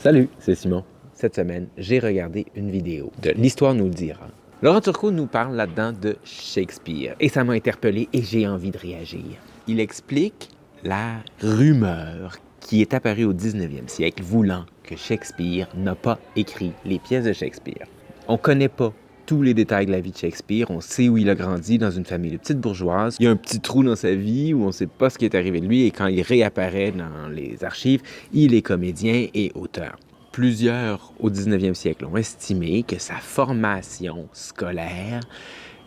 Salut, c'est Simon. Cette semaine, j'ai regardé une vidéo de L'Histoire nous le dira. Laurent Turcot nous parle là-dedans de Shakespeare et ça m'a interpellé et j'ai envie de réagir. Il explique la rumeur qui est apparue au 19e siècle voulant que Shakespeare n'a pas écrit les pièces de Shakespeare. On ne connaît pas tous les détails de la vie de Shakespeare. On sait où il a grandi, dans une famille de petites bourgeoises. Il y a un petit trou dans sa vie où on ne sait pas ce qui est arrivé de lui et quand il réapparaît dans les archives, il est comédien et auteur. Plusieurs au 19e siècle ont estimé que sa formation scolaire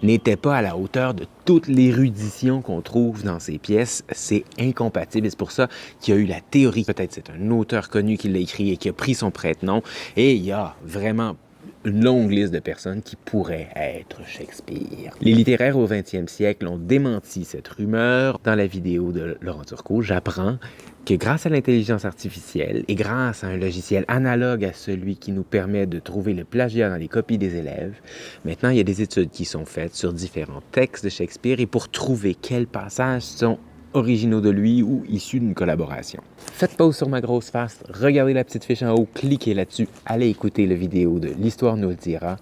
n'était pas à la hauteur de toute l'érudition qu'on trouve dans ses pièces. C'est incompatible et c'est pour ça qu'il y a eu la théorie. Peut-être c'est un auteur connu qui l'a écrit et qui a pris son prête-nom. Et il y a vraiment une longue liste de personnes qui pourraient être Shakespeare. Les littéraires au 20e siècle ont démenti cette rumeur. Dans la vidéo de Laurent Turcot, j'apprends que grâce à l'intelligence artificielle et grâce à un logiciel analogue à celui qui nous permet de trouver le plagiat dans les copies des élèves, maintenant il y a des études qui sont faites sur différents textes de Shakespeare et pour trouver quels passages sont originaux de lui ou issus d'une collaboration. Faites pause sur ma grosse face, regardez la petite fiche en haut, cliquez là-dessus, allez écouter la vidéo de L'Histoire nous le dira,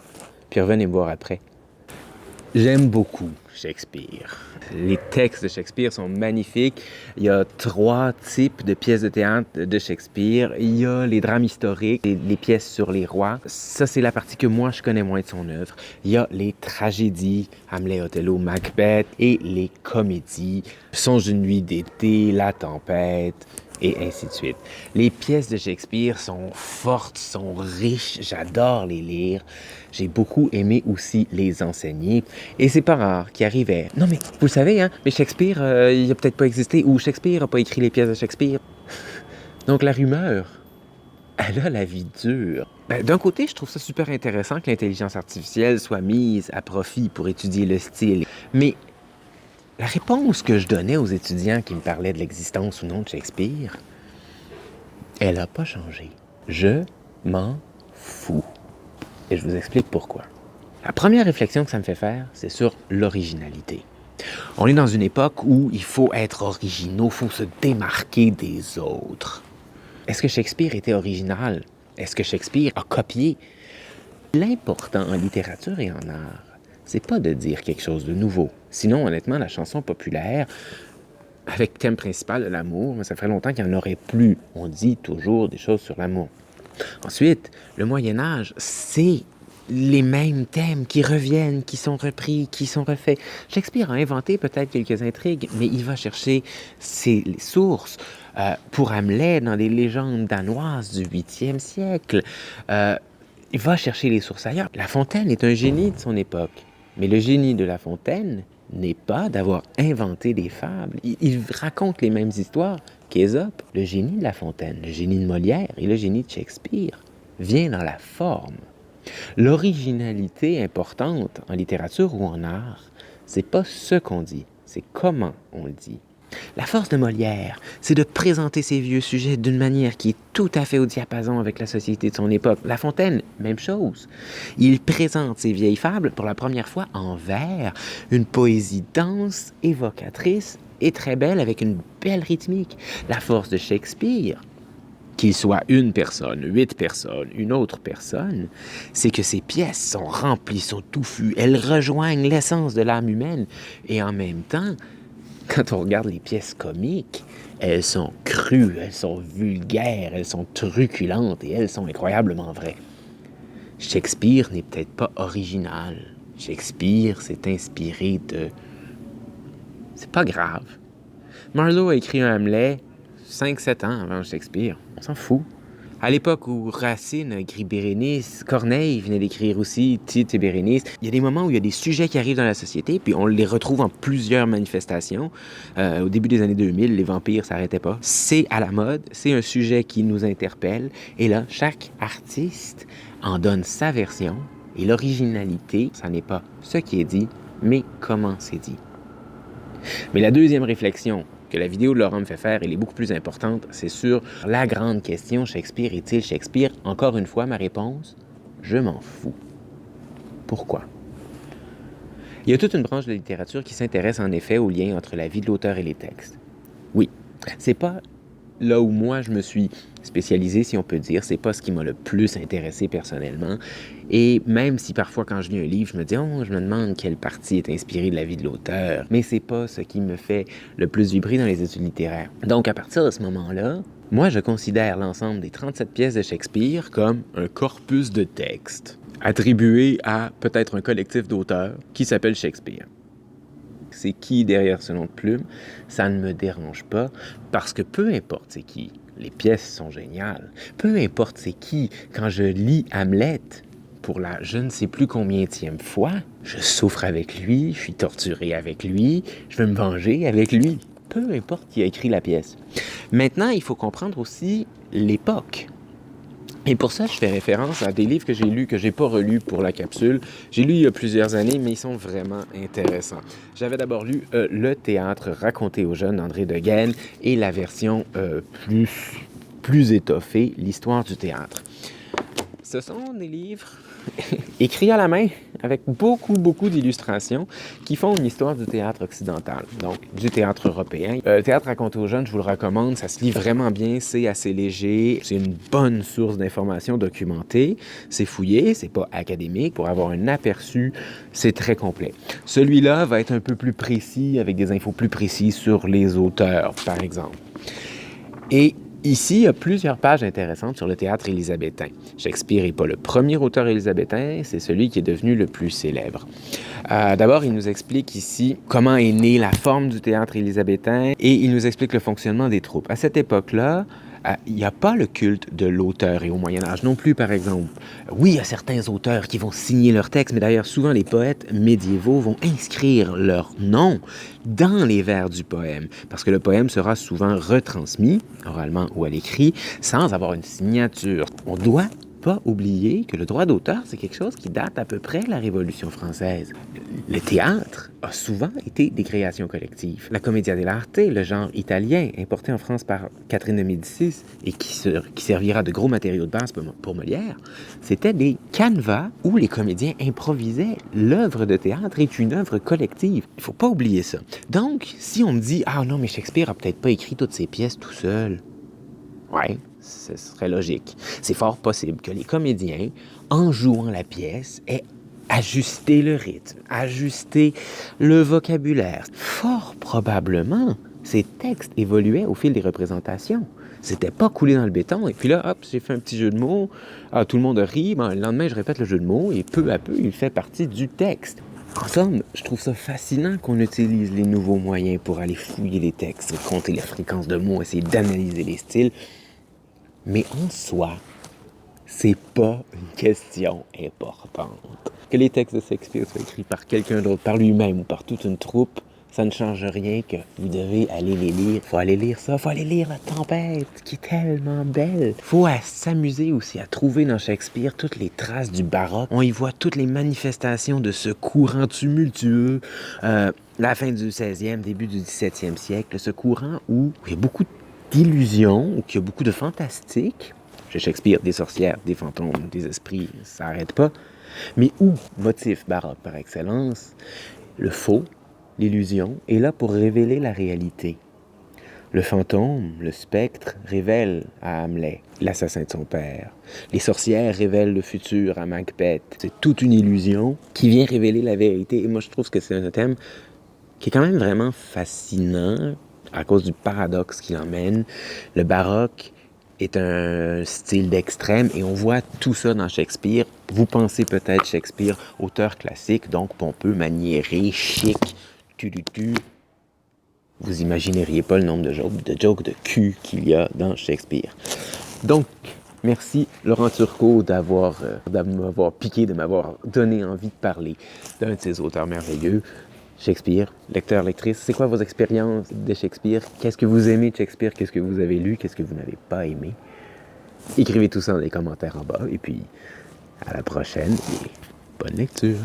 puis revenez me voir après. J'aime beaucoup Shakespeare. Les textes de Shakespeare sont magnifiques. Il y a 3 types de pièces de théâtre de Shakespeare. Il y a les drames historiques, les pièces sur les rois. Ça, c'est la partie que moi, je connais moins de son œuvre. Il y a les tragédies, Hamlet, Othello, Macbeth, et les comédies, Songe d'une nuit d'été, La Tempête, et ainsi de suite. Les pièces de Shakespeare sont fortes, sont riches, j'adore les lire. J'ai beaucoup aimé aussi les enseigner. Et c'est pas rare qu'il arrivait. Non mais, vous le savez, hein, mais Shakespeare, il a peut-être pas existé, ou Shakespeare n'a pas écrit les pièces de Shakespeare. Donc la rumeur, elle a la vie dure. D'un côté, je trouve ça super intéressant que l'intelligence artificielle soit mise à profit pour étudier le style. Mais la réponse que je donnais aux étudiants qui me parlaient de l'existence ou non de Shakespeare, elle n'a pas changé. Je m'en fous. Et je vous explique pourquoi. La première réflexion que ça me fait faire, c'est sur l'originalité. On est dans une époque où il faut être originaux, il faut se démarquer des autres. Est-ce que Shakespeare était original? Est-ce que Shakespeare a copié? L'important en littérature et en art, c'est pas de dire quelque chose de nouveau. Sinon, honnêtement, la chanson populaire, avec thème principal de l'amour, ça ferait longtemps qu'il n'y en aurait plus. On dit toujours des choses sur l'amour. Ensuite, le Moyen-Âge, c'est les mêmes thèmes qui reviennent, qui sont repris, qui sont refaits. Shakespeare a inventé peut-être quelques intrigues, mais il va chercher ses sources. Pour Hamlet, dans des légendes danoises du 8e siècle, il va chercher les sources ailleurs. La Fontaine est un génie de son époque. Mais le génie de La Fontaine n'est pas d'avoir inventé des fables. Il raconte les mêmes histoires qu'Ésope. Le génie de La Fontaine, le génie de Molière et le génie de Shakespeare vient dans la forme. L'originalité importante en littérature ou en art, c'est pas ce qu'on dit, c'est comment on le dit. La force de Molière, c'est de présenter ces vieux sujets d'une manière qui est tout à fait au diapason avec la société de son époque. La Fontaine, même chose. Il présente ces vieilles fables pour la première fois en vers, une poésie dense, évocatrice et très belle avec une belle rythmique. La force de Shakespeare, qu'il soit une personne, 8 personnes, une autre personne, c'est que ces pièces sont remplies, sont touffues, elles rejoignent l'essence de l'âme humaine et en même temps, quand on regarde les pièces comiques, elles sont crues, elles sont vulgaires, elles sont truculentes et elles sont incroyablement vraies. Shakespeare n'est peut-être pas original. Shakespeare s'est inspiré de... C'est pas grave. Marlowe a écrit un Hamlet 5-7 ans avant Shakespeare. On s'en fout. À l'époque où Racine a écrit Bérénice, Corneille venait d'écrire aussi Tite et Bérénice. Il y a des moments où il y a des sujets qui arrivent dans la société, puis on les retrouve en plusieurs manifestations. Au début des années 2000, les vampires, ça n'arrêtait pas. C'est à la mode, c'est un sujet qui nous interpelle. Et là, chaque artiste en donne sa version. Et l'originalité, ça n'est pas ce qui est dit, mais comment c'est dit. Mais la deuxième réflexion que la vidéo de Laurent me fait faire, elle est beaucoup plus importante, c'est sur la grande question, Shakespeare est-il Shakespeare? Encore une fois, ma réponse, je m'en fous. Pourquoi? Il y a toute une branche de la littérature qui s'intéresse en effet au lien entre la vie de l'auteur et les textes. Oui, c'est pas là où moi, je me suis spécialisé, si on peut dire. C'est pas ce qui m'a le plus intéressé personnellement. Et même si parfois, quand je lis un livre, je me dis « Oh, je me demande quelle partie est inspirée de la vie de l'auteur. » Mais c'est pas ce qui me fait le plus vibrer dans les études littéraires. Donc, à partir de ce moment-là, moi, je considère l'ensemble des 37 pièces de Shakespeare comme un corpus de textes attribué à peut-être un collectif d'auteurs qui s'appelle Shakespeare. C'est qui derrière ce nom de plume, ça ne me dérange pas, parce que peu importe c'est qui, les pièces sont géniales. Peu importe c'est qui, quand je lis Hamlet, pour la je ne sais plus combienième fois, je souffre avec lui, je suis torturé avec lui, je veux me venger avec lui. Peu importe qui a écrit la pièce. Maintenant, il faut comprendre aussi l'époque. Et pour ça, je fais référence à des livres que j'ai lus, que j'ai pas relus pour la capsule. J'ai lu il y a plusieurs années, mais ils sont vraiment intéressants. J'avais d'abord lu Le théâtre raconté aux jeunes d'André De Guesne et la version plus étoffée, l'histoire du théâtre. Ce sont des livres écrits à la main, avec beaucoup d'illustrations, qui font une histoire du théâtre occidental, donc du théâtre européen. Le théâtre raconté aux jeunes, je vous le recommande, ça se lit vraiment bien, c'est assez léger, c'est une bonne source d'informations documentées, c'est fouillé, c'est pas académique, pour avoir un aperçu, c'est très complet. Celui-là va être un peu plus précis, avec des infos plus précises sur les auteurs, par exemple. Et ici, il y a plusieurs pages intéressantes sur le théâtre élisabétain. Shakespeare n'est pas le premier auteur élisabétain, c'est celui qui est devenu le plus célèbre. D'abord, il nous explique ici comment est née la forme du théâtre élisabétain et il nous explique le fonctionnement des troupes. À cette époque-là, il n'y a pas le culte de l'auteur et au Moyen-Âge non plus, par exemple. Oui, il y a certains auteurs qui vont signer leurs textes, mais d'ailleurs, souvent, les poètes médiévaux vont inscrire leur nom dans les vers du poème, parce que le poème sera souvent retransmis, oralement ou à l'écrit, sans avoir une signature. On doit pas oublier que le droit d'auteur, c'est quelque chose qui date à peu près de la Révolution française. Le théâtre a souvent été des créations collectives. La commedia dell'arte, le genre italien, importé en France par Catherine de Médicis et qui servira de gros matériaux de base pour Molière, c'était des canevas où les comédiens improvisaient. L'œuvre de théâtre est une œuvre collective. Il faut pas oublier ça. Donc, si on me dit « Ah non, mais Shakespeare a peut-être pas écrit toutes ses pièces tout seul », ouais, ce serait logique. C'est fort possible que les comédiens, en jouant la pièce, aient ajusté le rythme, ajusté le vocabulaire. Fort probablement, ces textes évoluaient au fil des représentations. C'était pas coulé dans le béton, et puis là, hop, j'ai fait un petit jeu de mots, tout le monde rit, le lendemain, je répète le jeu de mots, et peu à peu, il fait partie du texte. En somme, je trouve ça fascinant qu'on utilise les nouveaux moyens pour aller fouiller les textes, compter les fréquences de mots, essayer d'analyser les styles. Mais en soi, c'est pas une question importante. Que les textes de Shakespeare soient écrits par quelqu'un d'autre, par lui-même ou par toute une troupe, ça ne change rien que vous devez aller les lire. Faut aller lire ça, faut aller lire La Tempête, qui est tellement belle. Faut s'amuser aussi à trouver dans Shakespeare toutes les traces du baroque. On y voit toutes les manifestations de ce courant tumultueux, la fin du 16e, début du 17e siècle, ce courant où il y a beaucoup d'illusions, où il y a beaucoup de fantastique. Chez Shakespeare, des sorcières, des fantômes, des esprits, ça n'arrête pas. Mais où, motif baroque par excellence, le faux, l'illusion, est là pour révéler la réalité. Le fantôme, le spectre, révèle à Hamlet l'assassin de son père. Les sorcières révèlent le futur à Macbeth. C'est toute une illusion qui vient révéler la vérité. Et moi, je trouve que c'est un thème qui est quand même vraiment fascinant à cause du paradoxe qu'il emmène. Le baroque est un style d'extrême et on voit tout ça dans Shakespeare. Vous pensez peut-être Shakespeare, auteur classique, donc pompeux, maniéré, chic, Vous imagineriez pas le nombre de jokes de cul qu'il y a dans Shakespeare. Donc, merci Laurent Turcot de m'avoir piqué, de m'avoir donné envie de parler d'un de ces auteurs merveilleux. Shakespeare, lecteur, lectrice, c'est quoi vos expériences de Shakespeare? Qu'est-ce que vous aimez de Shakespeare? Qu'est-ce que vous avez lu? Qu'est-ce que vous n'avez pas aimé? Écrivez tout ça dans les commentaires en bas et puis à la prochaine et bonne lecture!